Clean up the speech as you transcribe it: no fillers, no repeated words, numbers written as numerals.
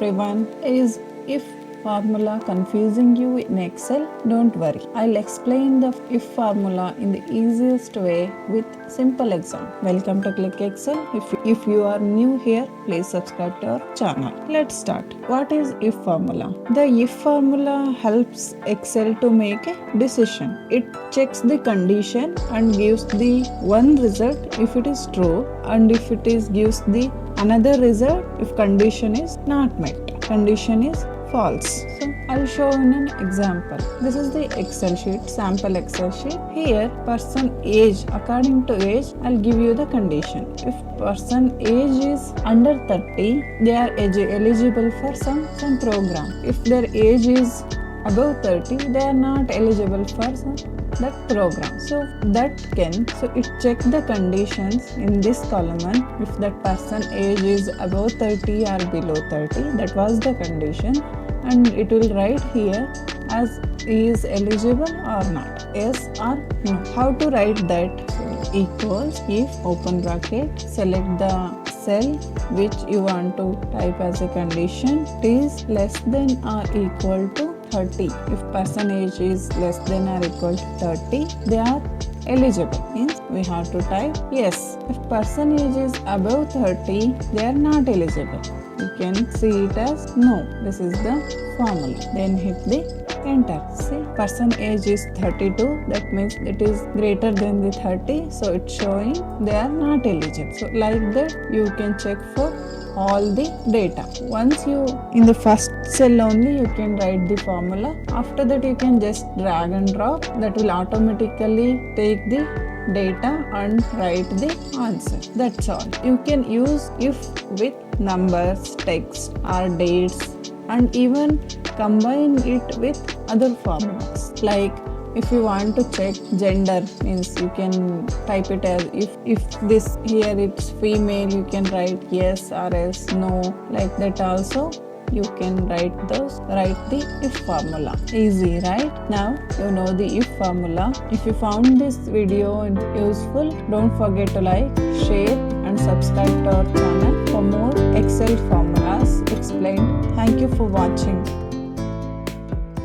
everyone. Is if formula confusing you in Excel? Don't worry. I'll explain the if formula in the easiest way with simple example. Welcome to Click Excel. If you are new here, please subscribe to our channel. Let's start. What is if formula? The if formula helps Excel to make a decision. It checks the condition and gives the one result if it is true, and if it is gives the another result if condition is not met. Condition is false. So I'll show in an example. This is the Excel sheet, sample Excel sheet. Here person age, according to age, I'll give you the condition. If person age is under 30, they are eligible for some program. If their age is above 30, they are not eligible for that program. So it check the conditions in this column. If that person age is above 30 or below 30, that was the condition, and it will write here as he is eligible or not, yes or no. How to write that? So, equals if open bracket, select the cell which you want to type as a condition. It is less than or equal to 30. If person age is less than or equal to 30, they are eligible. Means we have to type yes. If person age is above 30, they are not eligible. You can see it as no. This is the formula. Then hit the enter. See, person age is 32. That means it is greater than the 30. So it's showing they are not eligible. So like that, you can check for all the data. Once you in the first cell only, you can write the formula. After that, you can just drag and drop. That will automatically take the data and write the answer. That's all. You can use if with numbers, text or dates, and even combine it with other formulas. Like if you want to check gender, means you can type it as if this here it's female, you can write yes or else no. Like that also you can write the if formula. Easy, right? Now you know the if formula. If you found this video useful, don't forget to like, share and subscribe to our channel for more Excel formulas explained. Thank you for watching.